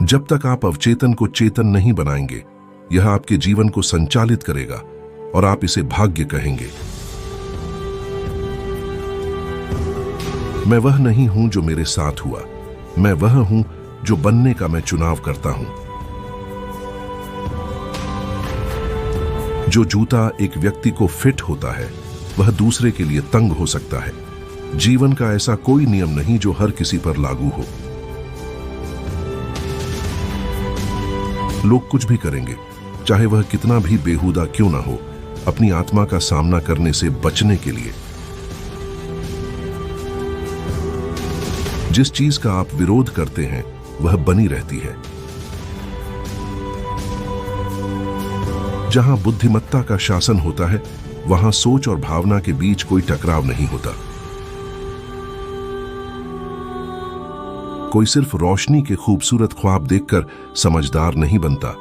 जब तक आप अवचेतन को चेतन नहीं बनाएंगे, यह आपके जीवन को संचालित करेगा और आप इसे भाग्य कहेंगे। मैं वह नहीं हूं जो मेरे साथ हुआ, मैं वह हूं जो बनने का मैं चुनाव करता हूं। जो जूता एक व्यक्ति को फिट होता है, वह दूसरे के लिए तंग हो सकता है। जीवन का ऐसा कोई नियम नहीं जो हर किसी पर लागू हो। लोग कुछ भी करेंगे, चाहे वह कितना भी बेहुदा क्यों ना हो, अपनी आत्मा का सामना करने से बचने के लिए। जिस चीज का आप विरोध करते हैं, वह बनी रहती है। जहां बुद्धिमत्ता का शासन होता है, वहां सोच और भावना के बीच कोई टकराव नहीं होता। कोई सिर्फ रोशनी के खूबसूरत ख्वाब देखकर समझदार नहीं बनता,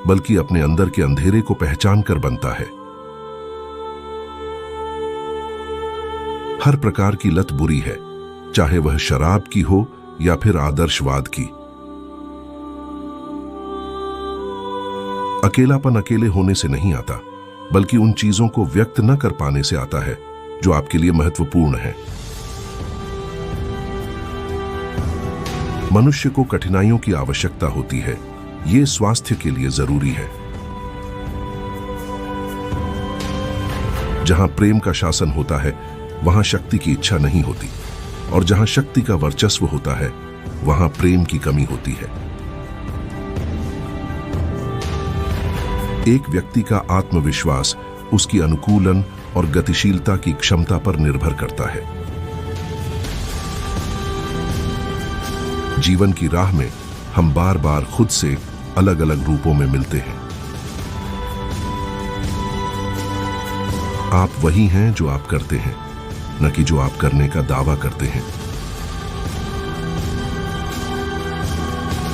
बल्कि अपने अंदर के अंधेरे को पहचान कर बनता है। हर प्रकार की लत बुरी है, चाहे वह शराब की हो या फिर आदर्शवाद की। अकेलापन अकेले होने से नहीं आता, बल्कि उन चीजों को व्यक्त न कर पाने से आता है जो आपके लिए महत्वपूर्ण है। मनुष्य को कठिनाइयों की आवश्यकता होती है, ये स्वास्थ्य के लिए जरूरी है। जहां प्रेम का शासन होता है, वहां शक्ति की इच्छा नहीं होती, और जहां शक्ति का वर्चस्व होता है, वहां प्रेम की कमी होती है। एक व्यक्ति का आत्मविश्वास उसकी अनुकूलन और गतिशीलता की क्षमता पर निर्भर करता है। जीवन की राह में हम बार बार खुद से अलग अलग रूपों में मिलते हैं। आप वही हैं जो आप करते हैं, न कि जो आप करने का दावा करते हैं।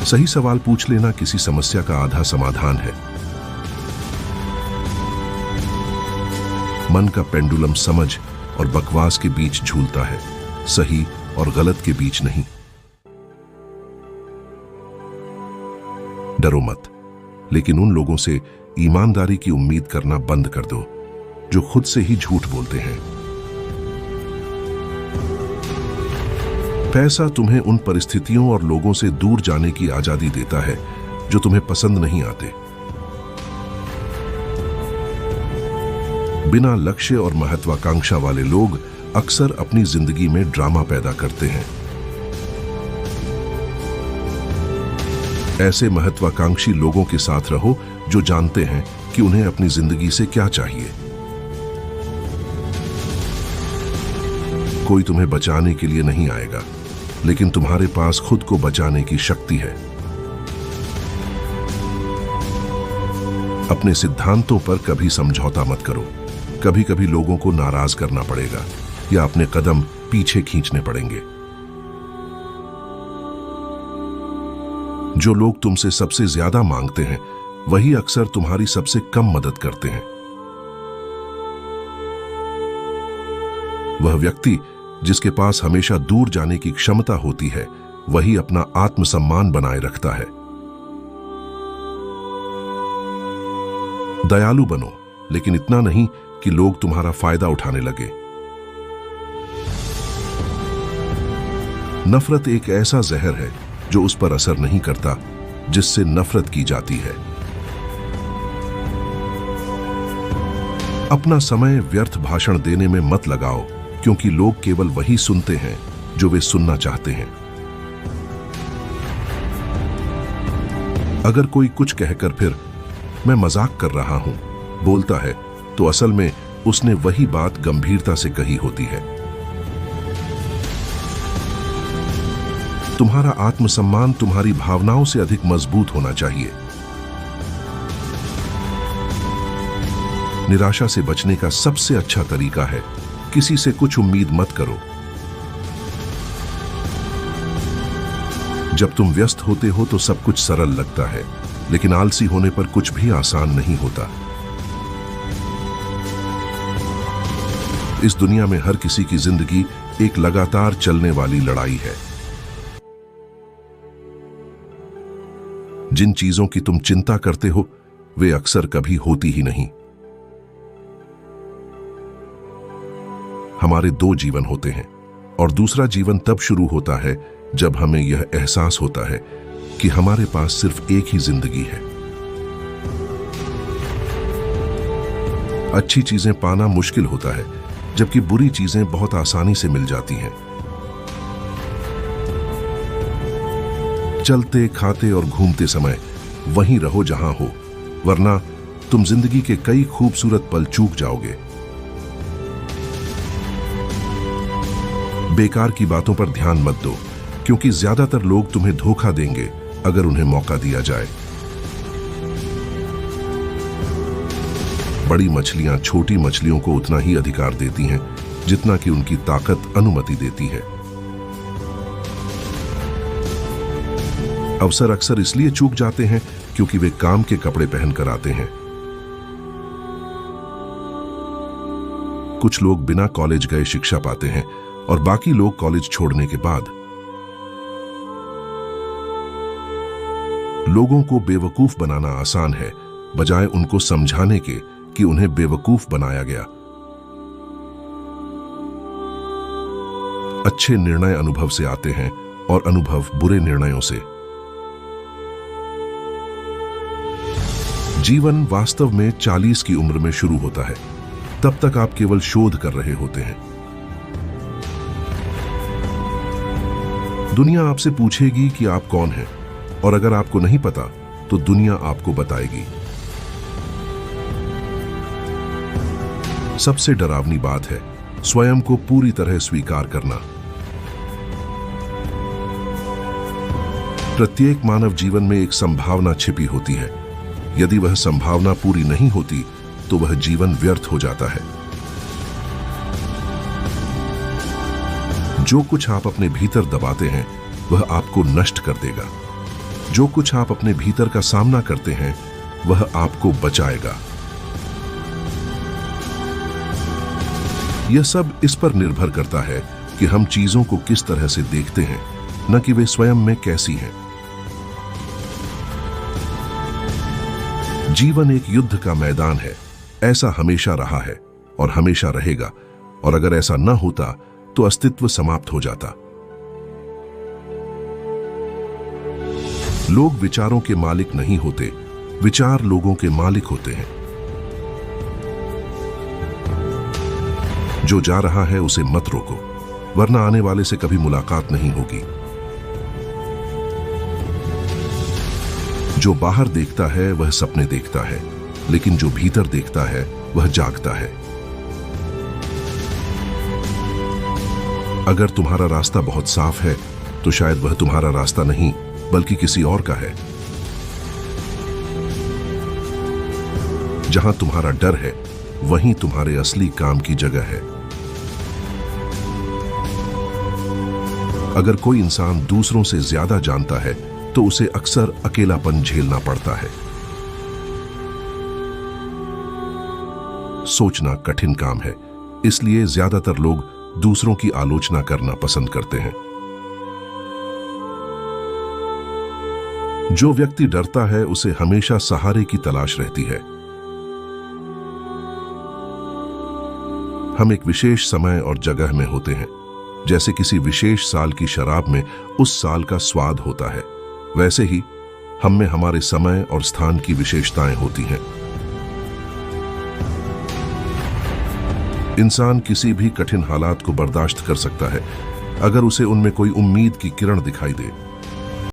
सही सवाल पूछ लेना किसी समस्या का आधा समाधान है। मन का पेंडुलम समझ और बकवास के बीच झूलता है, सही और गलत के बीच नहीं। डरो मत, लेकिन उन लोगों से ईमानदारी की उम्मीद करना बंद कर दो जो खुद से ही झूठ बोलते हैं। पैसा तुम्हें उन परिस्थितियों और लोगों से दूर जाने की आजादी देता है जो तुम्हें पसंद नहीं आते। बिना लक्ष्य और महत्वाकांक्षा वाले लोग अक्सर अपनी जिंदगी में ड्रामा पैदा करते हैं। ऐसे महत्वाकांक्षी लोगों के साथ रहो जो जानते हैं कि उन्हें अपनी जिंदगी से क्या चाहिए। कोई तुम्हें बचाने के लिए नहीं आएगा, लेकिन तुम्हारे पास खुद को बचाने की शक्ति है। अपने सिद्धांतों पर कभी समझौता मत करो। कभी कभी लोगों को नाराज करना पड़ेगा या अपने कदम पीछे खींचने पड़ेंगे। जो लोग तुमसे सबसे ज्यादा मांगते हैं, वही अक्सर तुम्हारी सबसे कम मदद करते हैं। वह व्यक्ति जिसके पास हमेशा दूर जाने की क्षमता होती है, वही अपना आत्मसम्मान बनाए रखता है। दयालु बनो, लेकिन इतना नहीं कि लोग तुम्हारा फायदा उठाने लगे। नफरत एक ऐसा जहर है जो उस पर असर नहीं करता जिससे नफरत की जाती है। अपना समय व्यर्थ भाषण देने में मत लगाओ, क्योंकि लोग केवल वही सुनते हैं जो वे सुनना चाहते हैं। अगर कोई कुछ कहकर फिर मैं मजाक कर रहा हूं बोलता है, तो असल में उसने वही बात गंभीरता से कही होती है। तुम्हारा आत्मसम्मान तुम्हारी भावनाओं से अधिक मजबूत होना चाहिए। निराशा से बचने का सबसे अच्छा तरीका है किसी से कुछ उम्मीद मत करो। जब तुम व्यस्त होते हो तो सब कुछ सरल लगता है, लेकिन आलसी होने पर कुछ भी आसान नहीं होता। इस दुनिया में हर किसी की जिंदगी एक लगातार चलने वाली लड़ाई है। जिन चीजों की तुम चिंता करते हो वे अक्सर कभी होती ही नहीं। हमारे दो जीवन होते हैं और दूसरा जीवन तब शुरू होता है जब हमें यह एहसास होता है कि हमारे पास सिर्फ एक ही जिंदगी है। अच्छी चीजें पाना मुश्किल होता है, जबकि बुरी चीजें बहुत आसानी से मिल जाती हैं। चलते, खाते और घूमते समय वहीं रहो जहां हो, वरना तुम जिंदगी के कई खूबसूरत पल चूक जाओगे। बेकार की बातों पर ध्यान मत दो, क्योंकि ज्यादातर लोग तुम्हें धोखा देंगे अगर उन्हें मौका दिया जाए। बड़ी मछलियां छोटी मछलियों को उतना ही अधिकार देती हैं जितना कि उनकी ताकत अनुमति देती है। अवसर अक्सर इसलिए चूक जाते हैं क्योंकि वे काम के कपड़े पहनकर आते हैं। कुछ लोग बिना कॉलेज गए शिक्षा पाते हैं और बाकी लोग कॉलेज छोड़ने के बाद। लोगों को बेवकूफ बनाना आसान है, बजाय उनको समझाने के कि उन्हें बेवकूफ बनाया गया। अच्छे निर्णय अनुभव से आते हैं और अनुभव बुरे निर्णयों से। जीवन वास्तव में 40 की उम्र में शुरू होता है। तब तक आप केवल शोध कर रहे होते हैं। दुनिया आपसे पूछेगी कि आप कौन हैं, और अगर आपको नहीं पता तो दुनिया आपको बताएगी। सबसे डरावनी बात है स्वयं को पूरी तरह स्वीकार करना। प्रत्येक मानव जीवन में एक संभावना छिपी होती है। यदि वह संभावना पूरी नहीं होती तो वह जीवन व्यर्थ हो जाता है। जो कुछ आप अपने भीतर दबाते हैं वह आपको नष्ट कर देगा। जो कुछ आप अपने भीतर का सामना करते हैं वह आपको बचाएगा। यह सब इस पर निर्भर करता है कि हम चीजों को किस तरह से देखते हैं, न कि वे स्वयं में कैसी हैं। जीवन एक युद्ध का मैदान है। ऐसा हमेशा रहा है और हमेशा रहेगा, और अगर ऐसा न होता तो अस्तित्व समाप्त हो जाता। लोग विचारों के मालिक नहीं होते, विचार लोगों के मालिक होते हैं। जो जा रहा है उसे मत रोको, वरना आने वाले से कभी मुलाकात नहीं होगी। जो बाहर देखता है वह सपने देखता है, लेकिन जो भीतर देखता है वह जागता है। अगर तुम्हारा रास्ता बहुत साफ है तो शायद वह तुम्हारा रास्ता नहीं बल्कि किसी और का है। जहां तुम्हारा डर है वहीं तुम्हारे असली काम की जगह है। अगर कोई इंसान दूसरों से ज्यादा जानता है तो उसे अक्सर अकेलापन झेलना पड़ता है। सोचना कठिन काम है, इसलिए ज्यादातर लोग दूसरों की आलोचना करना पसंद करते हैं। जो व्यक्ति डरता है उसे हमेशा सहारे की तलाश रहती है। हम एक विशेष समय और जगह में होते हैं। जैसे किसी विशेष साल की शराब में उस साल का स्वाद होता है, वैसे ही हम में हमारे समय और स्थान की विशेषताएं होती हैं। इंसान किसी भी कठिन हालात को बर्दाश्त कर सकता है अगर उसे उनमें कोई उम्मीद की किरण दिखाई दे।